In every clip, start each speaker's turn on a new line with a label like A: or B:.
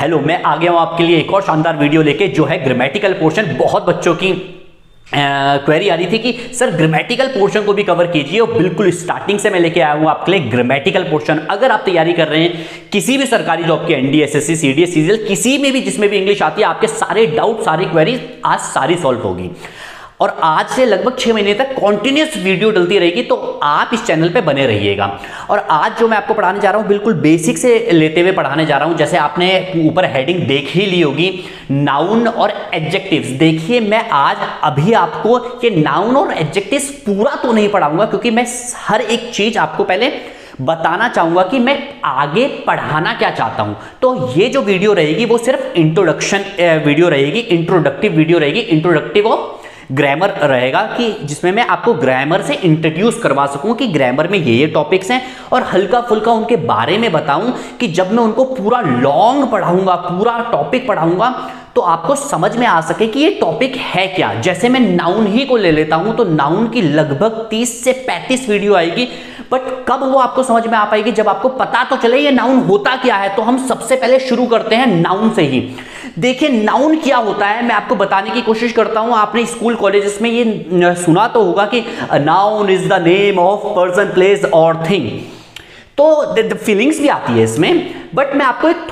A: Hello, मैं आ गया हूं आपके लिए एक और शानदार वीडियो लेके, जो है ग्रामेटिकल पोर्शन। बहुत बच्चों की क्वेरी आ रही थी कि सर ग्रामेटिकल पोर्शन को भी कवर कीजिए, और बिल्कुल स्टार्टिंग से मैं लेके आया हूं आपके लिए ग्रामेटिकल पोर्शन। अगर आप तैयारी कर रहे हैं किसी भी सरकारी जॉब की, एनडीए, एसएससी, सीडीएस, सीजीएल, किसी में भी जिसमें भी इंग्लिश आती है, आपके सारे डाउट, सारी क्वेरीज आज सारी सॉल्व होगी। और आज से लगभग 6 महीने तक कॉन्टिन्यूस वीडियो डलती रहेगी, तो आप इस चैनल पे बने रहिएगा। और आज जो मैं आपको पढ़ाने जा रहा हूं, बिल्कुल बेसिक से लेते हुए पढ़ाने जा रहा हूं। जैसे आपने ऊपर हेडिंग देख ही ली होगी, नाउन और एडजेक्टिव्स। देखिए, मैं आज अभी आपको ये नाउन और एडजेक्टिव्स पूरा तो नहीं पढ़ाऊंगा, क्योंकि मैं हर एक चीज आपको पहले बताना चाहूंगा कि मैं आगे पढ़ाना क्या चाहता हूं। तो ये जो वीडियो रहेगी वो सिर्फ इंट्रोडक्शन वीडियो रहेगी, इंट्रोडक्टिव वीडियो रहेगी, इंट्रोडक्टिव ऑफ ग्रामर रहेगा, कि जिसमें मैं आपको ग्रामर से इंट्रोड्यूस करवा सकूं कि ग्रामर में ये टॉपिक्स हैं, और हल्का फुल्का उनके बारे में बताऊं कि जब मैं उनको पूरा लॉन्ग पढ़ाऊंगा, पूरा टॉपिक पढ़ाऊंगा, तो आपको समझ में आ सके कि ये टॉपिक है क्या। जैसे मैं नाउन ही को ले लेता हूं, तो नाउन की लगभग 30 से 35 वीडियो आएगी, बट कब वो आपको समझ में आ पाएगी, जब आपको पता तो चले ये नाउन होता क्या है। तो हम सबसे पहले शुरू करते हैं नाउन से ही। देखिए, नाउन क्या होता है, मैं आपको बताने की कोशिश करता हूं। आपने स्कूल कॉलेजेस में ये सुना तो होगा कि noun is the name of person, place और थिंग। तो फीलिंग्स भी आती है इसमें, बट मैं आपको एक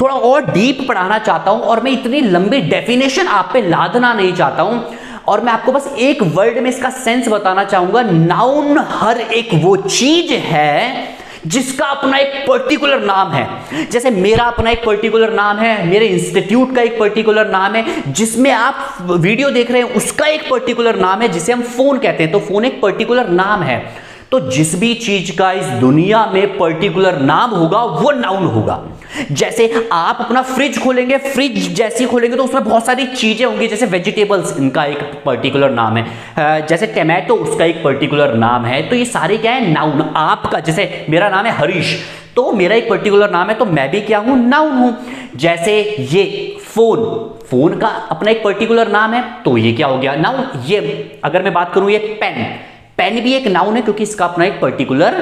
A: थोड़ा और डीप पढ़ाना चाहता हूं, और मैं इतनी लंबी डेफिनेशन आप पे लादना नहीं चाहता हूं, और मैं आपको बस एक वर्ड में इसका सेंस बताना चाहूंगा। नाउन हर एक वो चीज है जिसका अपना एक पर्टिकुलर नाम है। जैसे मेरा अपना एक पर्टिकुलर नाम है, मेरे इंस्टीट्यूट का एक पर्टिकुलर नाम है, जिसमें आप वीडियो देख रहे हैं उसका एक पर्टिकुलर नाम है, जिसे हम फोन कहते हैं। तो फोन एक पर्टिकुलर नाम है। तो जिस भी चीज का इस दुनिया में पर्टिकुलर नाम होगा वो नाउन होगा। जैसे आप अपना फ्रिज खोलेंगे, फ्रिज जैसी खोलेंगे तो उसमें बहुत सारी चीजें होंगी, जैसे वेजिटेबल्स, इनका एक पर्टिकुलर नाम है, जैसे टमाटो, उसका एक पर्टिकुलर नाम है। तो ये सारे क्या है, नाउन। आपका, जैसे मेरा नाम है हरीश, तो मेरा एक पर्टिकुलर नाम है, तो मैं भी क्या हूं, नाउन हूं। जैसे ये फोन का अपना एक पर्टिकुलर नाम है, तो ये क्या हो गया, नाउन। ये अगर मैं बात करूं, ये पेन भी एक नाउन है, क्योंकि इसका अपना एक पर्टिकुलर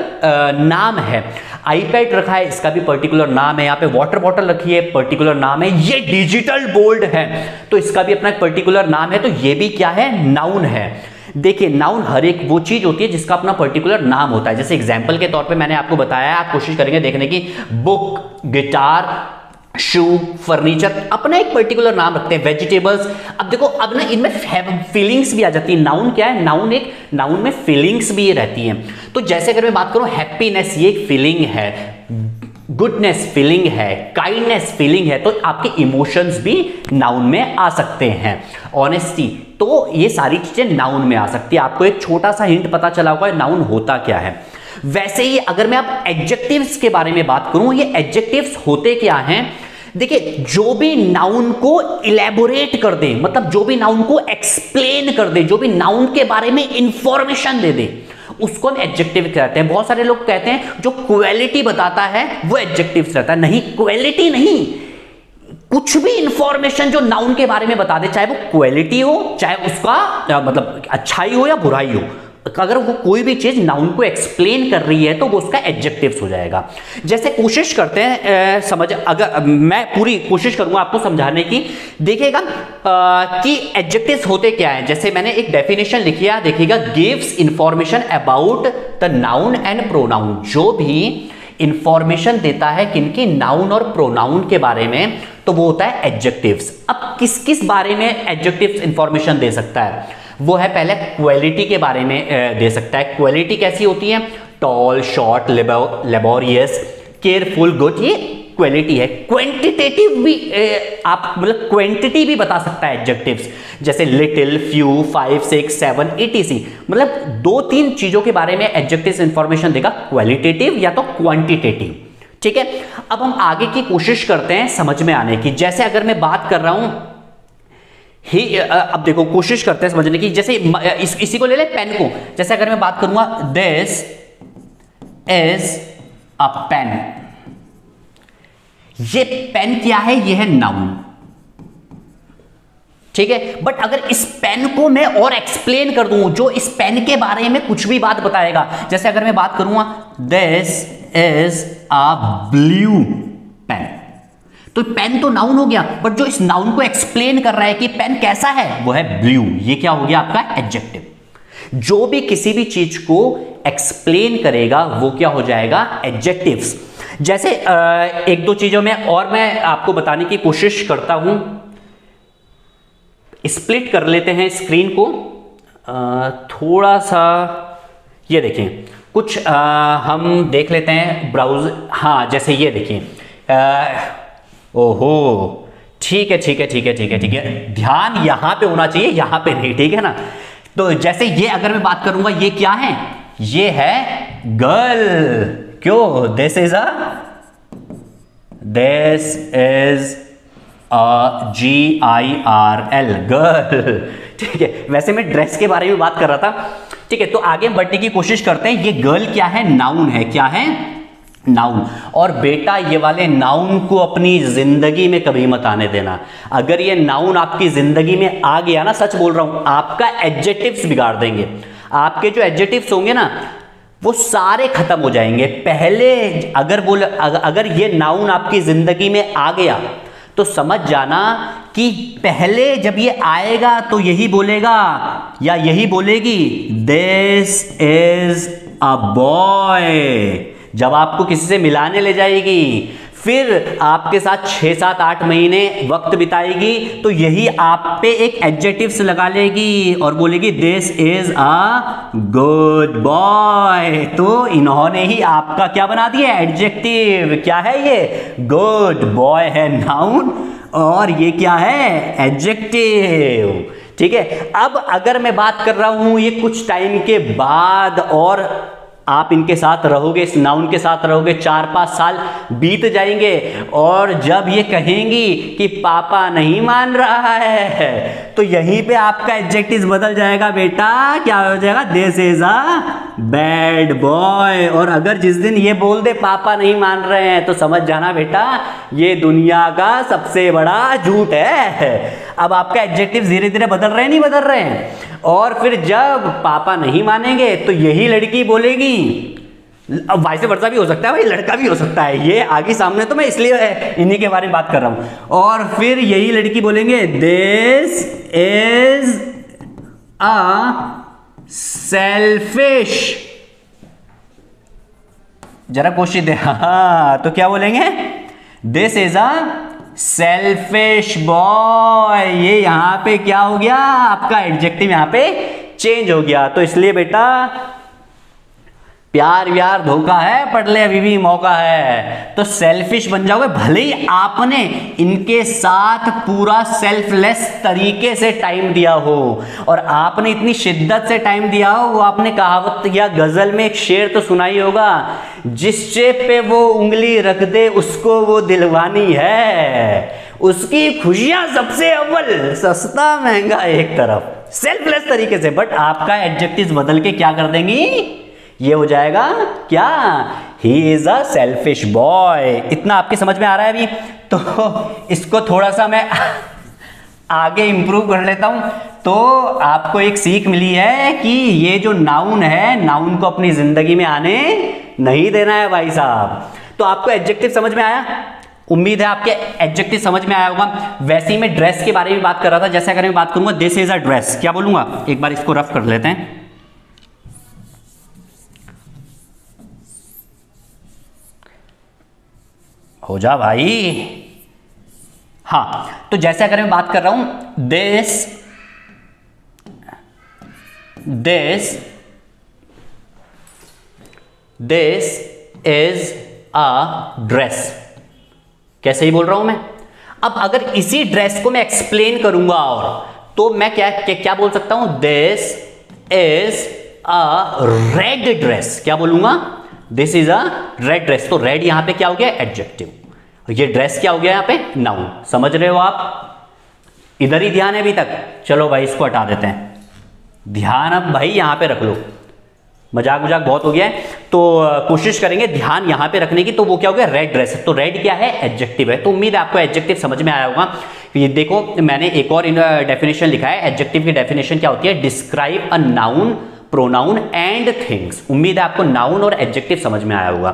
A: नाम है। आईपैड रखा है, इसका भी पर्टिकुलर नाम है। यहाँ पे वाटर बॉटल रखी है, पर्टिकुलर नाम है। ये डिजिटल बोर्ड है, तो इसका भी अपना एक पर्टिकुलर नाम है। तो ये भी क्या है, नाउन है। देखिए, नाउन हर एक वो चीज होती है जिसका अपना पर्टिकुलर नाम होता है। जैसे एग्जाम्पल के तौर पे मैंने आपको बताया, आप कोशिश करेंगे देखने की, बुक, गिटार, शू, फर्नीचर, अपना एक पर्टिकुलर नाम रखते हैं। वेजिटेबल्स, अब देखो, अब ना इनमें फीलिंग्स भी आ जाती है। नाउन क्या है, नाउन में फीलिंग्स भी रहती हैं। तो जैसे अगर मैं बात करूं, हैप्पीनेस, ये एक फीलिंग है, गुडनेस फीलिंग है, काइंडनेस फीलिंग है, तो आपके इमोशंस भी नाउन में आ सकते हैं। ऑनेस्टी, तो ये सारी चीजें नाउन में आ सकती है। आपको एक छोटा सा हिंट पता चला होगा नाउन होता क्या है। वैसे ही अगर मैं अब एडजेक्टिव्स के बारे में बात करूं, ये एडजेक्टिव्स होते क्या हैं। देखिए, जो भी नाउन को इलेबोरेट कर दे, मतलब जो भी नाउन को एक्सप्लेन कर दे, जो भी नाउन के बारे में इंफॉर्मेशन दे दे, उसको हम एडजेक्टिव कहते हैं। बहुत सारे लोग कहते हैं जो क्वालिटी बताता है वो एडजेक्टिव्स रहता है। नहीं, क्वालिटी नहीं, कुछ भी इंफॉर्मेशन जो नाउन के बारे में बता दे, चाहे वो क्वालिटी हो, चाहे उसका मतलब अच्छाई हो या बुराई हो, अगर वो कोई भी चीज नाउन को एक्सप्लेन कर रही है तो वो उसका एडजेक्टिव्स हो जाएगा। जैसे कोशिश करते हैं अगर मैं पूरी कोशिश करूंगा आपको समझाने की, देखिएगा कि एडजेक्टिव्स होते क्या हैं। जैसे मैंने एक डेफिनेशन लिखी है, देखिएगा, gives information about the noun and pronoun. जो भी इंफॉर्मेशन देता है किनकी, नाउन और प्रोनाउन के बारे में, तो वो होता है एडजेक्टिव्स। अब किस किस बारे में एडजेक्टिव्स इंफॉर्मेशन दे सकता है, वो है पहले क्वालिटी के बारे में दे सकता है। क्वालिटी कैसी होती है, tall, short, laborious, careful, good, ये क्वालिटी है। क्वांटिटेटिव भी आप मतलब क्वांटिटी भी बता सकता है एडजेक्टिव्स, जैसे लिटिल, फ्यू, 5, 6, 7 etc। मतलब 2-3 चीजों के बारे में एडजेक्टिव्स इंफॉर्मेशन देगा, क्वालिटेटिव या तो क्वांटिटेटिव। ठीक है, अब हम आगे की कोशिश करते हैं समझ में आने की। जैसे अगर मैं बात कर रहा हूं अब देखो, कोशिश करते हैं समझने की। जैसे इसी को ले ले, पेन को। जैसे अगर मैं बात करूंगा, दिस इज अ पेन, ये पेन क्या है, ये है नाउन। ठीक है, बट अगर इस पेन को मैं और एक्सप्लेन कर दूं, जो इस पेन के बारे में कुछ भी बात बताएगा, जैसे अगर मैं बात करूंगा, this is a blue pen, तो पेन तो नाउन हो गया, बट जो इस नाउन को एक्सप्लेन कर रहा है कि पेन कैसा है, वो है ब्लू। ये क्या हो गया आपका एडजेक्टिव। जो भी किसी भी चीज को एक्सप्लेन करेगा वो क्या हो जाएगा, एडजेक्टिव्स। जैसे एक दो चीजों में और मैं आपको बताने की कोशिश करता हूं। स्प्लिट कर लेते हैं स्क्रीन को थोड़ा सा, ये देखें कुछ हम देख लेते हैं ब्राउज। हाँ जैसे ये देखिए, ओहो ठीक है ठीक है ठीक है ठीक है ठीक है, ध्यान यहां पे होना चाहिए, यहां पे नहीं, ठीक है ना। तो जैसे ये अगर मैं बात करूंगा, ये क्या है, ये है गर्ल। क्यों, दिस इज GIRL, गर्ल, ठीक है। वैसे मैं ड्रेस के बारे में बात कर रहा था, ठीक है। तो आगे बढ़ने की कोशिश करते हैं। ये गर्ल क्या है, नाउन है। क्या है, नाउन। और बेटा ये वाले नाउन को अपनी जिंदगी में कभी मत आने देना। अगर ये नाउन आपकी जिंदगी में आ गया ना, सच बोल रहा हूं, आपका एडजेक्टिव्स बिगाड़ देंगे। आपके जो एडजेक्टिव्स होंगे ना, वो सारे खत्म हो जाएंगे। पहले अगर ये नाउन आपकी जिंदगी में आ गया तो समझ जाना कि पहले जब ये आएगा तो यही बोलेगा या यही बोलेगी, दिस इज अ बॉय। जब आपको किसी से मिलाने ले जाएगी, फिर आपके साथ 6, 7, 8 महीने वक्त बिताएगी, तो यही आप पे एक एडजेक्टिव्स लगा लेगी और बोलेगी this is a good boy. तो इन्होंने ही आपका क्या बना दिया, एडजेक्टिव। क्या है ये, गुड बॉय है नाउन और ये क्या है, एडजेक्टिव, ठीक है। अब अगर मैं बात कर रहा हूं ये कुछ टाइम के बाद और आप इनके साथ रहोगे, इस नाउन के साथ रहोगे, 4-5 साल बीत जाएंगे और जब ये कहेंगी कि पापा नहीं मान रहा है, तो यहीं पे आपका एडजेक्टिव बदल जाएगा बेटा। क्या हो जाएगा, this is a bad boy. और अगर जिस दिन ये बोल दे पापा नहीं मान रहे हैं, तो समझ जाना बेटा ये दुनिया का सबसे बड़ा झूठ है। अब आपका एडजेक्टिव धीरे धीरे बदल रहे हैं, नहीं बदल रहे हैं। और फिर जब पापा नहीं मानेंगे तो यही लड़की बोलेगी, अब वाइस वर्सा भी हो सकता है भाई, लड़का भी हो सकता है, ये आगे सामने तो मैं इसलिए इन्हीं के बारे में बात कर रहा हूं। और फिर यही लड़की बोलेंगे दिस इज अ सेल्फिश। जरा कोशिश दे, हाँ तो क्या बोलेंगे, this is a selfish boy. ये यहां पे क्या हो गया, आपका एडजेक्टिव यहां पे चेंज हो गया। तो इसलिए बेटा प्यार व्यार धोखा है, पढ़ ले अभी भी मौका है। तो सेल्फिश बन जाओगे, भले ही आपने इनके साथ पूरा सेल्फलेस तरीके से टाइम दिया हो और आपने इतनी शिद्दत से टाइम दिया हो। वो आपने कहावत या गजल में एक शेर तो सुना ही होगा, जिस जेब पे वो उंगली रख दे उसको वो दिलवानी है, उसकी खुशियां सबसे अव्वल, सस्ता महंगा एक तरफ। सेल्फलेस तरीके से, बट आपका एडजेक्टिव बदल के क्या कर देंगी, ये हो जाएगा क्या, he is a selfish boy. इतना आपके समझ में आ रहा है अभी? तो इसको थोड़ा सा मैं आगे इंप्रूव कर लेता हूं। तो आपको एक सीख मिली है कि ये जो नाउन है, नाउन को अपनी जिंदगी में आने नहीं देना है भाई साहब। तो आपको एडजेक्टिव समझ में आया? उम्मीद है आपके एडजेक्टिव समझ में आया होगा। वैसे ही मैं ड्रेस के बारे में बात कर रहा था। जैसे अगर मैं बात करूंगा दिस इज अ ड्रेस, क्या बोलूंगा, एक बार इसको रफ कर लेते हैं। हो जा भाई। हाँ, तो जैसे अगर मैं बात कर रहा हूं दिस इज अ ड्रेस, कैसे ही बोल रहा हूं मैं। अब अगर इसी ड्रेस को मैं एक्सप्लेन करूंगा और तो मैं क्या बोल सकता हूं, this is a red dress. क्या बोलूंगा, this is a red dress. तो रेड यहां पे क्या हो गया, एडजेक्टिव। ये ड्रेस क्या हो गया यहां पे, नाउन। समझ रहे हो आप? इधर ही ध्यान है अभी तक? चलो भाई इसको हटा देते हैं, ध्यान अब भाई यहां पे रख लो। मजाक बहुत हो गया है, तो कोशिश करेंगे ध्यान यहां पे रखने की। तो वो क्या हो गया, रेड ड्रेस। तो रेड क्या है, एडजेक्टिव है। तो उम्मीद है आपको एडजेक्टिव समझ में आया होगा। ये देखो मैंने एक और डेफिनेशन लिखा है। एडजेक्टिव की डेफिनेशन क्या होती है, describe a noun pronoun and things. उम्मीद है आपको नाउन और एडजेक्टिव समझ में आया होगा।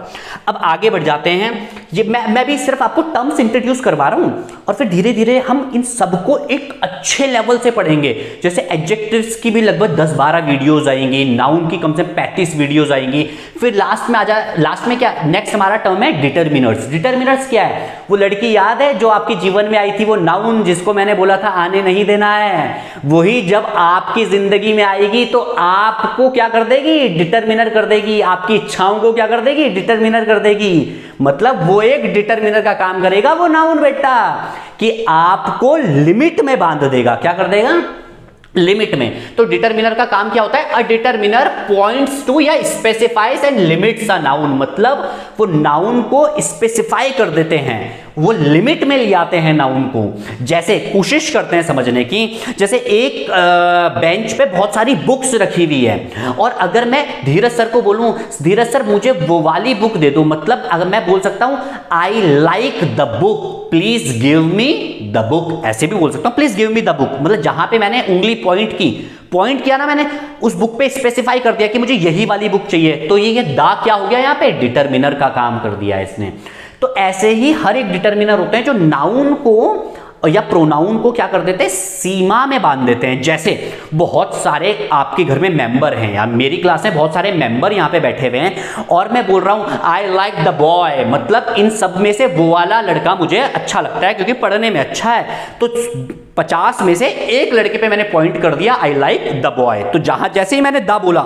A: अब आगे बढ़ जाते हैं। ये मैं भी सिर्फ आपको टर्म्स इंट्रोड्यूस करवा रहा हूं और फिर धीरे धीरे हम इन सबको एक अच्छे लेवल से पढ़ेंगे। जैसे एडजेक्टिव्स की भी लगभग 10-12 वीडियोस आएंगी, नाउन की कम से कम 35 वीडियोस आएंगी। फिर लास्ट में क्या नेक्स्ट हमारा टर्म है डिटरमिनर्स। डिटरमिनर्स क्या है? वो लड़की याद है जो आपके जीवन में आई थी, वो नाउन जिसको मैंने बोला था आने नहीं देना है, वही जब आपकी जिंदगी में आएगी तो आपको क्या कर देगी? डिटरमिनर कर देगी। आपकी इच्छाओं को क्या कर देगी? डिटरमिनर कर देगी। मतलब वो एक डिटरमिनर का काम करेगा वो नाउन बेटा, कि आपको लिमिट में बांध देगा। क्या कर देगा? लिमिट में। तो डिटरमिनर का काम क्या होता है? अ डिटरमिनर पॉइंट्स टू या specifies and limits a noun. मतलब वो नाउन को स्पेसिफाई कर देते हैं, वो लिमिट में ले आते हैं नाउन को। जैसे कोशिश करते हैं समझने की, जैसे एक बेंच पे बहुत सारी बुक्स रखी हुई है और अगर मैं धीरज सर को बोलूं धीरज सर मुझे वो वाली बुक दे दो, मतलब अगर मैं बोल सकता हूं I like the book, please give me the book, ऐसे भी बोल सकता हूं please give me the book. मतलब जहां पे मैंने उंगली पॉइंट किया ना, मैंने उस बुक पे स्पेसिफाई कर दिया कि मुझे यही वाली बुक चाहिए, तो ये दा क्या हो गया? यहां पे डिटरमिनर का काम कर दिया इसने। तो ऐसे ही हर एक डिटरमिनर होते हैं जो नाउन को या प्रोनाउन को क्या कर देते हैं? सीमा में बांध देते हैं। जैसे बहुत सारे आपके घर में मेंबर हैं, या मेरी क्लास में बहुत सारे मेंबर यहाँ पे बैठे हुए हैं और मैं बोल रहा हूँ आई लाइक द बॉय, मतलब इन सब में से वो वाला लड़का मुझे अच्छा लगता है क्योंकि पढ़ने में अच्छा है। तो 50 में से एक लड़के पे मैंने पॉइंट कर दिया आई लाइक द बॉय। तो जहां जैसे ही मैंने द बोला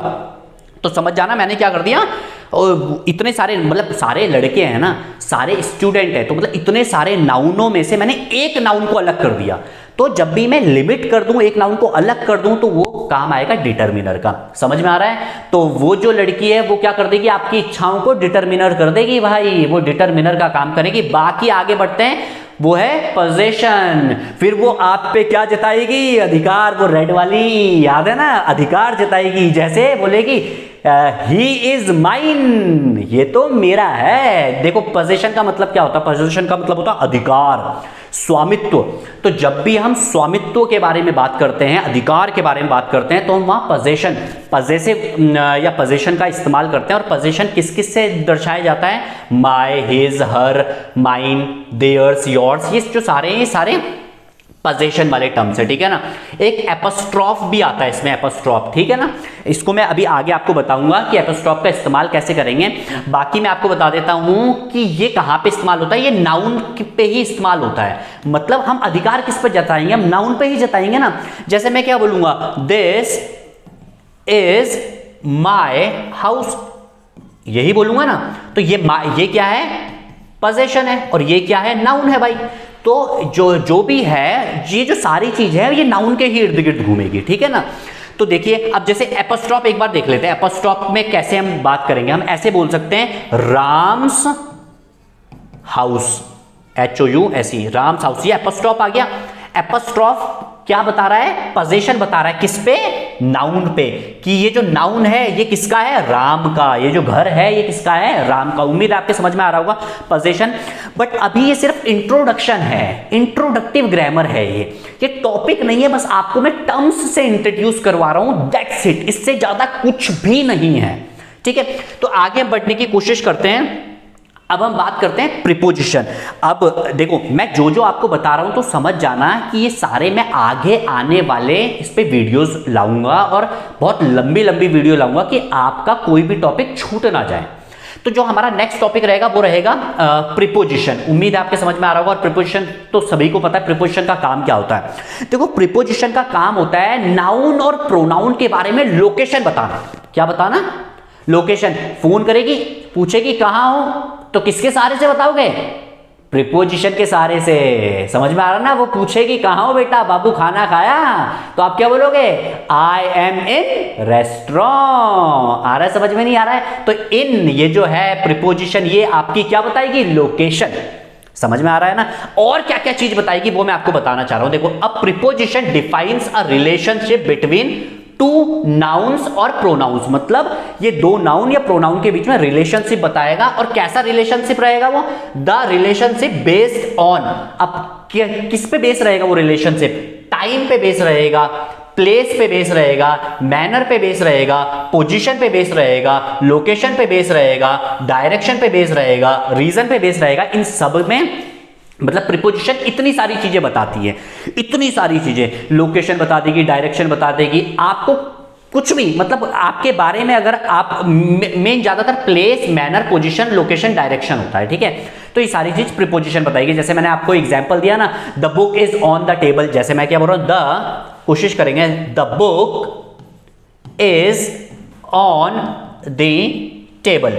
A: तो समझ जाना मैंने क्या कर दिया, और इतने सारे मतलब सारे लड़के हैं ना, सारे स्टूडेंट हैं, तो मतलब इतने सारे नाउनों में से मैंने एक नाउन को अलग कर दिया। तो जब भी मैं लिमिट कर दूं, एक नाउन को अलग कर दूं, तो वो काम आएगा डिटरमिनर का। समझ में आ रहा है? तो वो जो लड़की है वो क्या कर देगी? आपकी इच्छाओं को डिटरमिनर कर देगी भाई, वो डिटरमिनर का काम करेगी। बाकी आगे बढ़ते हैं, वो है पोजेशन। फिर वो आप पे क्या जताएगी? अधिकार। वो रेड वाली याद है ना, अधिकार जताएगी। जैसे बोलेगी ही इज माइन, ये तो मेरा है। देखो पोजेशन का मतलब क्या होता है? पोजेशन का मतलब होता है अधिकार, स्वामित्व। तो जब भी हम स्वामित्व के बारे में बात करते हैं, अधिकार के बारे में बात करते हैं, तो हम वहां पॉजेसिव या पोजेशन का इस्तेमाल करते हैं। और पोजेशन किस किस से दर्शाया जाता है? My, his, her, mine, theirs, yours, ये जो सारे हैं, सारे पोजेशन वाले टर्म्स है, ठीक है ना। एक एपोस्ट्रॉफ भी आता है इसमें, एपोस्ट्रॉफ, ठीक है ना। इसको मैं अभी आगे आपको बताऊंगा कि एपोस्ट्रॉफ का इस्तेमाल कैसे करेंगे। बाकी मैं आपको बता देता हूं कि ये कहां पे इस्तेमाल होता है। ये नाउन पे ही इस्तेमाल होता है। मतलब हम अधिकार किस पर जताएंगे? हम नाउन पे ही जताएंगे ना। जैसे मैं क्या बोलूंगा? दिस इज माय हाउस, यही बोलूंगा ना। तो ये क्या है? पोजेशन है, और ये क्या है? नाउन है भाई। तो जो भी है, ये जो सारी चीज है ये नाउन के ही इर्द गिर्द घूमेगी, ठीक है ना। तो देखिए अब जैसे एपोस्ट्रॉफ एक बार देख लेते हैं। एपोस्ट्रॉफ में कैसे हम बात करेंगे? हम ऐसे बोल सकते हैं Ram's house, HOUSE, Ram's house. ये एपोस्ट्रॉफ आ गया। एपोस्ट्रॉफ क्या बता रहा है? पोजेशन बता रहा है। किस पे? नाउन पे, कि ये जो नाउन है ये किसका है? राम का। ये जो घर है ये किसका है? राम का। उम्मीद है आपके समझ में आ रहा होगा पोजेशन। बट अभी ये सिर्फ इंट्रोडक्शन है, इंट्रोडक्टिव ग्रामर है। ये टॉपिक नहीं है, बस आपको मैं टर्म्स से इंट्रोड्यूस करवा रहा हूं, दैट्स इट। इससे ज्यादा कुछ भी नहीं है, ठीक है। तो आगे बढ़ने की कोशिश करते हैं। अब हम बात करते हैं प्रीपोजिशन। अब देखो मैं जो आपको बता रहा हूं तो समझ जाना कि ये सारे मैं आगे आने वाले इस पे वीडियोस लाऊंगा और बहुत लंबी वीडियो लाऊंगा कि आपका कोई भी टॉपिक छूट ना जाए। तो जो हमारा नेक्स्ट टॉपिक रहेगा वो रहेगा प्रीपोजिशन। उम्मीद है आपके समझ में आ रहा होगा। और प्रीपोजिशन तो सभी को पता है प्रीपोजिशन का काम क्या होता है। देखो प्रीपोजिशन का काम होता है नाउन और प्रोनाउन के बारे में लोकेशन बताना। क्या बताना? लोकेशन। फोन करेगी, पूछेगी कहां हो, तो किसके सहारे से बताओगे? प्रीपोजिशन के सहारे से। समझ में आ रहा ना? वो पूछेगी कहां हो बेटा, बाबू खाना खाया, तो आप क्या बोलोगे? I am in restaurant. आ रहा है? समझ में नहीं आ रहा है? तो इन ये जो है प्रीपोजिशन, ये आपकी क्या बताएगी? लोकेशन। समझ में आ रहा है ना? और क्या क्या चीज बताएगी वो मैं आपको बताना चाह रहा हूं। देखो अब preposition defines a relationship between two nouns और प्रोनाउंस। मतलब ये दो नाउन या प्रोनाउन के बीच में रिलेशनशिप बताएगा। और कैसा रिलेशनशिप रहेगा वो? The relationship based on. अब किस पे बेस रहेगा वो रिलेशनशिप? टाइम पे बेस रहेगा, प्लेस पे बेस रहेगा, मैनर पे बेस रहेगा, पोजीशन पे बेस रहेगा, लोकेशन पे बेस रहेगा, डायरेक्शन पे बेस रहेगा, रीजन पे बेस रहेगा। इन सब में मतलब प्रीपोजिशन इतनी सारी चीजें बताती है, इतनी सारी चीजें, लोकेशन बता देगी, डायरेक्शन बता देगी, आपको कुछ भी मतलब आपके बारे में अगर आप मेन ज्यादातर place, manner, position, location, direction होता है, ठीक है। तो ये सारी चीज प्रीपोजिशन बताएगी। जैसे मैंने आपको एग्जांपल दिया ना, the book is on the table, जैसे मैं क्या बोल रहा हूं, द, कोशिश करेंगे, the book is on the table.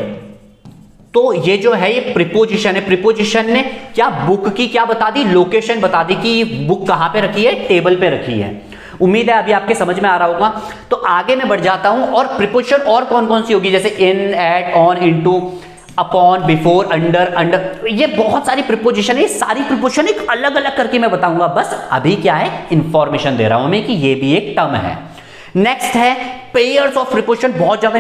A: तो ये जो है ये प्रीपोजिशन है। प्रीपोजिशन ने क्या बुक की क्या बता दी, लोकेशन बता दी कि बुक कहां पे रखी है, टेबल पे रखी है। उम्मीद है अभी आपके समझ में आ रहा होगा। तो आगे मैं बढ़ जाता हूं, और प्रीपोजिशन और कौन कौन सी होगी, जैसे in, at, on, into, upon, before, under, under, ये बहुत सारी प्रीपोजिशन है। सारी प्रीपोजिशन एक अलग अलग करके मैं बताऊंगा, बस अभी क्या है इंफॉर्मेशन दे रहा हूं मैं कि ये भी एक टर्म है। नेक्स्ट है पेयर्स ऑफ प्रीपोजिशन, बहुत ज्यादा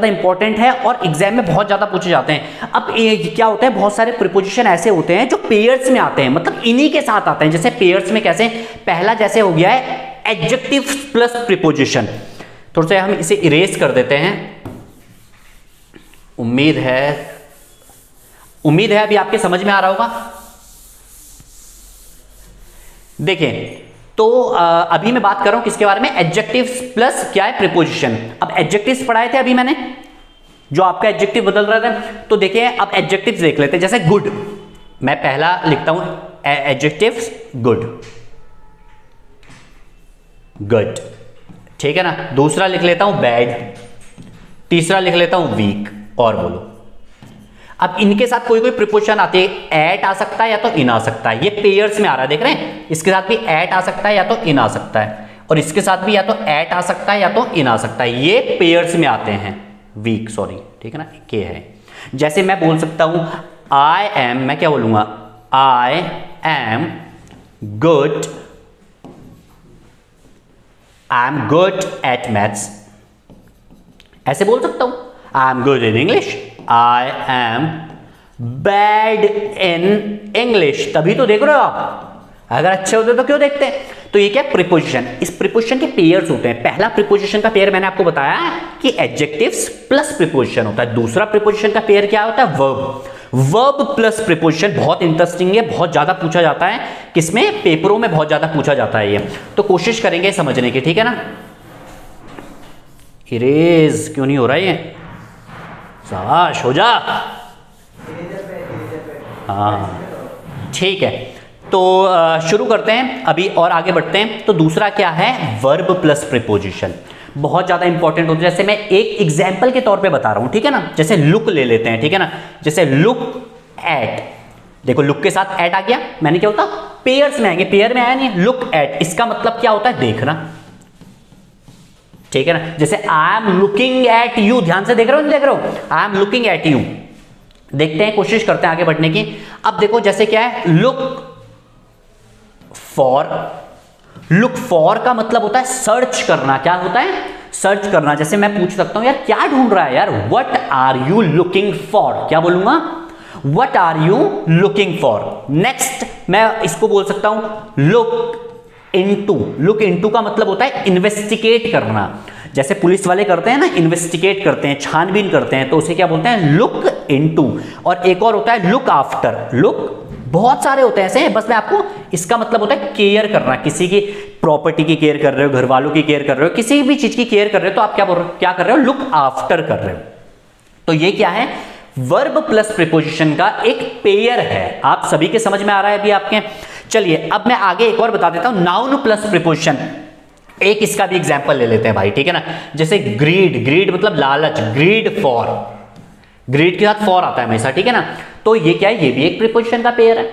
A: इंपॉर्टेंट है और एग्जाम में बहुत ज्यादा पूछे जाते हैं। अब ये क्या होता है, बहुत सारे प्रीपोजिशन ऐसे होते हैं जो पेयर्स में आते हैं, मतलब इन्हीं के साथ आते हैं। जैसे पेयर्स में कैसे, पहला जैसे हो गया है एडजेक्टिव प्लस प्रीपोजिशन। थोड़ा सा हम इसे इरेज कर देते हैं। उम्मीद है अभी आपके समझ में आ रहा होगा। देखिए, तो अभी मैं बात कर रहा हूं किसके बारे में, एडजेक्टिव्स प्लस क्या है, प्रीपोजिशन। अब एडजेक्टिव्स पढ़ाए थे अभी मैंने, जो आपका एडजेक्टिव बदल रहा था। तो देखिए अब एडजेक्टिव्स देख लेते हैं। जैसे गुड, मैं पहला लिखता हूं एडजेक्टिव्स गुड, गुड, ठीक है ना। दूसरा लिख लेता हूं बैड, तीसरा लिख लेता हूं वीक, और बोलो। अब इनके साथ कोई कोई प्रीपोजिशन आती है, एट आ सकता है या तो इन आ सकता है। ये पेयर्स में आ रहा है, देख रहे हैं, इसके साथ भी एट आ सकता है या तो इन आ सकता है, और इसके साथ भी या तो एट आ सकता है या तो इन आ सकता है। ये पेयर्स में आते हैं, वीक, सॉरी, ठीक है ना, के है। जैसे मैं बोल सकता हूं आई एम, मैं क्या बोलूंगा, I am good, I am good at maths, ऐसे बोल सकता हूं। I am good in English, I am bad in English. तभी तो देख रहे हो आप, अगर अच्छे होते तो क्यों देखते हैं। तो ये क्या प्रीपोजिशन, इस प्रीपोजिशन के पेयर्स होते हैं। पहला प्रीपोजिशन का पेयर मैंने आपको बताया कि एडजेक्टिव्स प्लस प्रीपोजिशन होता है। दूसरा प्रीपोजिशन का पेयर क्या होता है, वर्ब। वर्ब प्लस प्रीपोजिशन बहुत इंटरेस्टिंग है, बहुत ज्यादा पूछा जाता है, किसमें, पेपरों में बहुत ज्यादा पूछा जाता है ये। तो कोशिश करेंगे समझने की, ठीक है ना। इरेज क्यों नहीं हो रहा है, शाबाश, हो जा, हाँ ठीक है। तो शुरू करते हैं अभी और आगे बढ़ते हैं। तो दूसरा क्या है, वर्ब प्लस प्रीपोजिशन, बहुत ज्यादा इंपॉर्टेंट होता है। जैसे मैं एक एग्जांपल के तौर पे बता रहा हूं, ठीक है ना। जैसे लुक ले लेते हैं, ठीक है ना। जैसे लुक एट, देखो लुक के साथ एट आ गया, मैंने क्या होता, पेयर्स में आएंगे, पेयर में आया नहीं, लुक एट, इसका मतलब क्या होता है, देखना, ठीक है ना। जैसे I am looking at you, ध्यान से देख रहे हो, नहीं देख रहे हो, I am looking at you. देखते हैं, कोशिश करते हैं आगे बढ़ने की। अब देखो जैसे क्या है, लुक फॉर, लुक फॉर का मतलब होता है सर्च करना। क्या होता है, सर्च करना। जैसे मैं पूछ सकता हूं यार क्या ढूंढ रहा है यार, what are you looking for, क्या बोलूंगा, what are you looking for. Next मैं इसको बोल सकता हूं लुक इनटू। लुक इनटू का मतलब होता है इन्वेस्टिगेट करना। जैसे पुलिस वाले करते हैं ना, इन्वेस्टिगेट करते हैं, छानबीन करते हैं, तो उसे क्या बोलते हैं, लुक इनटू। और एक और होता है लुक आफ्टर। लुक, बहुत सारे होते हैं ऐसे, बस मैं आपको, इसका मतलब होता है केयर करना, किसी की प्रॉपर्टी की केयर कर रहे हो, घर वालों की केयर कर रहे हो, किसी भी चीज की केयर कर रहे हो, तो आप क्या बोल रहे हो, क्या कर रहे हो, लुक आफ्टर कर रहे हो। तो ये क्या है, वर्ब प्लस प्रीपोजिशन का एक पेयर है। आप सभी के समझ में आ रहा है अभी आपके। चलिए अब मैं आगे एक और बता देता हूं, नाउन प्लस प्रीपोजिशन। एक इसका भी एग्जांपल ले लेते हैं भाई, ठीक है ना। जैसे ग्रीड, ग्रीड मतलब लालच, ग्रीड फॉर, ग्रीड के साथ फॉर आता है हमेशा, ठीक है ना। तो ये क्या है, ये भी एक प्रीपोजिशन का पेयर है।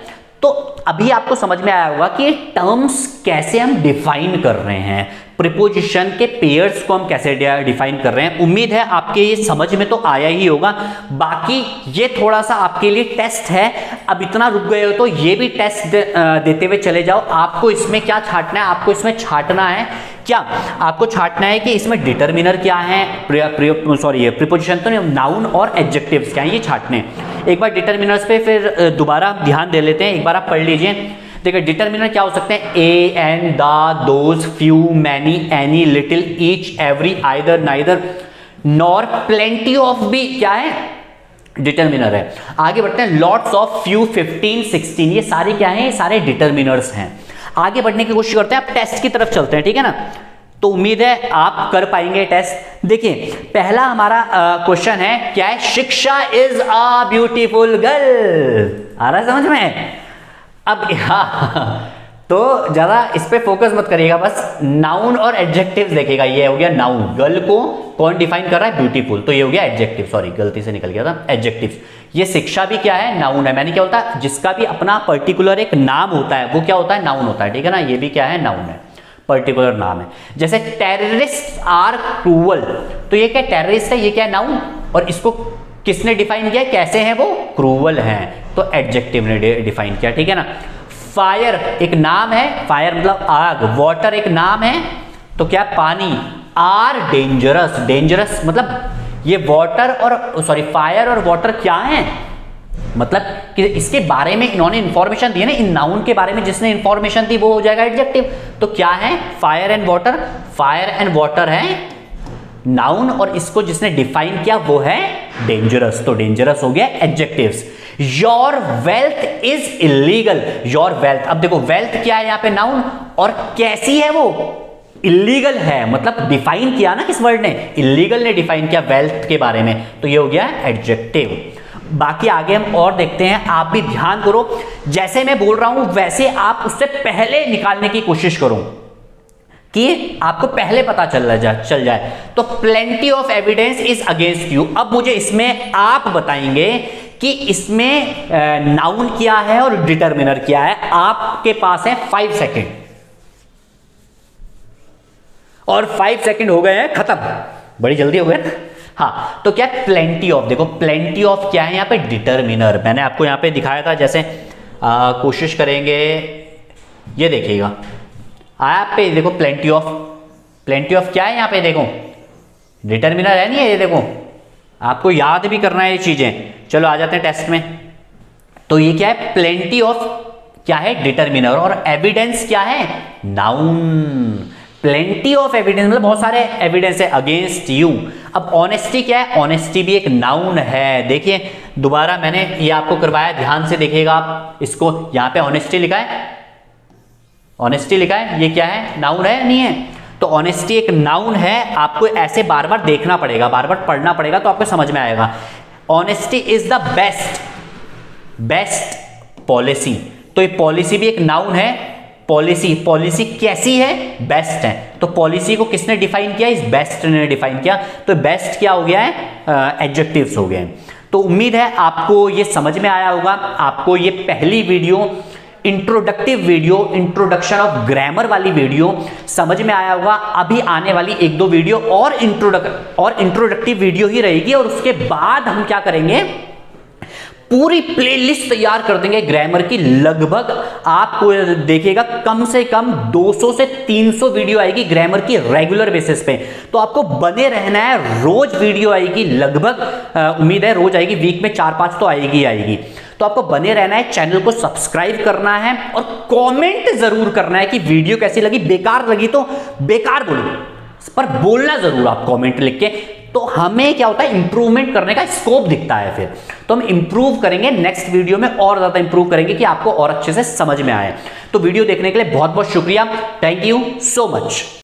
A: तो अभी आपको समझ में आया होगा कि टर्म्स कैसे हम डिफाइन कर रहे हैं, प्रीपोजिशन के पेयर्स को हम कैसे डिफाइन कर रहे हैं। उम्मीद है आपके ये समझ में तो आया ही होगा। बाकी ये थोड़ा सा आपके लिए टेस्ट है। अब इतना रुक गए हो तो ये भी टेस्ट देते हुए चले जाओ। आपको इसमें क्या छांटना है, आपको इसमें छांटना है क्या, आपको छांटना है कि इसमें डिटरमिनर क्या है, सॉरी प्रीपोजिशन तो नहीं, नाउन और एडजेक्टिव्स क्या है, ये छांटने। एक बार डिटरमिनर्स पे फिर दोबारा ध्यान दे लेते हैं, एक बार आप पढ़ लीजिए। देखिए डिटर्मिनर क्या हो सकते हैं, a, an, the, those, few, many, any, little, each, every, either, neither, nor, plenty of भी क्या है, डिटर्मिनर है। आगे बढ़ते हैं, लॉट्स ऑफ, फ्यू, 15, 16, ये सारे क्या हैं, ये सारे डिटर्मिनर्स हैं। आगे बढ़ने की कोशिश करते हैं, अब टेस्ट की तरफ चलते हैं, ठीक है ना। तो उम्मीद है आप कर पाएंगे टेस्ट। देखिए पहला हमारा क्वेश्चन है, क्या है, शिक्षा इज अ ब्यूटीफुल गर्ल। आ रहा है समझ में? अब तो ज्यादा इस पे फोकस मत करिएगा, बस नाउन और एडजेक्टिव्स देखेगा। ये हो गया नाउन, गर्ल को कौन डिफाइन कर रहा है, ब्यूटीफुल, तो ये हो गया एडजेक्टिव, सॉरी गलती से निकल गया था, एडजेक्टिव्स। ये शिक्षा भी क्या है, नाउन है। मैंने क्या होता है, जिसका भी अपना पर्टिकुलर एक नाम होता है वो क्या होता है, नाउन होता है, ठीक है ना। ये भी क्या है, नाउन है, पर्टिकुलर नाम है। जैसे टेररिस्ट आर क्रूअल, तो ये क्या टेररिस्ट है, ये क्या है, नाउन, और इसको किसने डिफाइन किया, कैसे है वो, क्रूअल है, तो एडजेक्टिव ने डिफाइन किया, ठीक है ना। फायर एक नाम है, फायर मतलब आग, वाटर एक नाम है, तो क्या पानी, आर डेंजरस, डेंजरस मतलब ये वाटर और सॉरी फायर और वाटर क्या है, मतलब कि इसके बारे में इन्होंने इंफॉर्मेशन दी है ना, इन नाउन के बारे में जिसने इंफॉर्मेशन दी वो हो जाएगा एडजेक्टिव। तो क्या है, fire and water, fire and water है नाउन, और इसको जिसने डिफाइन किया वो है डेंजरस, तो डेंजरस हो गया adjectives. Your wealth is illegal, your wealth, अब देखो वेल्थ क्या है यहाँ पे, नाउन, और कैसी है वो, इलीगल है, मतलब डिफाइन किया ना किस वर्ड ने, इलीगल ने डिफाइन किया वेल्थ के बारे में, तो ये हो गया एडजेक्टिव। बाकी आगे हम और देखते हैं, आप भी ध्यान करो, जैसे मैं बोल रहा हूं वैसे आप उससे पहले निकालने की कोशिश करो कि आपको पहले पता चल जाए। तो plenty of evidence is against you. अब मुझे इसमें आप बताएंगे कि इसमें नाउन क्या है और डिटर्मिनर क्या है। आपके पास है 5 सेकेंड, और 5 सेकेंड हो गए हैं खत्म, बड़ी जल्दी हो गए। हाँ, तो क्या प्लेंटी ऑफ, देखो प्लेंटी ऑफ क्या है यहाँ पे, डिटर्मिनर। मैंने आपको यहाँ पे दिखाया था, जैसे कोशिश करेंगे, ये देखिएगा आप पे, देखो प्लेंटी ऑफ, प्लेंटी ऑफ क्या है यहाँ पे, देखो डिटर्मिनर है नहीं है, ये देखो आपको याद भी करना है ये चीजें। चलो आ जाते हैं टेस्ट में। तो ये क्या है, प्लेंटी ऑफ क्या है, डिटर्मिनर, और एविडेंस क्या है, नाउन। प्लेंटी ऑफ एविडेंस मतलब बहुत सारे एविडेंस है अगेंस्ट यू। अब ऑनेस्टी क्या है, ऑनेस्टी भी एक नाउन है। देखिए दोबारा मैंने ये आपको करवाया, ध्यान से देखिएगा आप इसको, यहां पे ऑनेस्टी लिखा है, ऑनेस्टी लिखा है, ये क्या है, नाउन है नहीं है। तो ऑनेस्टी एक नाउन है, आपको ऐसे बार बार देखना पड़ेगा, बार बार पढ़ना पड़ेगा, तो आपको समझ में आएगा। Honesty is the best policy, तो ये पॉलिसी भी एक नाउन है। पॉलिसी, पॉलिसी कैसी है, बेस्ट है, तो पॉलिसी को किसने डिफाइन किया, इस बेस्ट ने डिफाइन किया, तो बेस्ट क्या हो गया है, एडजेक्टिव्स हो गए। तो उम्मीद है आपको ये समझ में आया होगा। आपको ये पहली video, introductive video, introduction of grammar वाली वीडियो समझ में आया होगा। अभी आने वाली 1-2 वीडियो और इंट्रोडक्टिव वीडियो ही रहेगी, और उसके बाद हम क्या करेंगे, पूरी प्लेलिस्ट तैयार कर देंगे ग्रामर की। लगभग आपको देखिएगा कम से कम 200 से 300 वीडियो आएगी ग्रामर की रेगुलर बेसिस पे, तो आपको बने रहना है। रोज वीडियो आएगी, लगभग उम्मीद है रोज आएगी, वीक में 4-5 तो आएगी। तो आपको बने रहना है, चैनल को सब्सक्राइब करना है, और कमेंट जरूर करना है कि वीडियो कैसी लगी। बेकार लगी तो बेकार बोलो, पर बोलना जरूर आप कमेंट लिख के, तो हमें क्या होता है, इंप्रूवमेंट करने का स्कोप दिखता है। फिर तो हम इंप्रूव करेंगे, नेक्स्ट वीडियो में और ज्यादा इंप्रूव करेंगे कि आपको और अच्छे से समझ में आए। तो वीडियो देखने के लिए बहुत बहुत शुक्रिया, थैंक यू सो मच।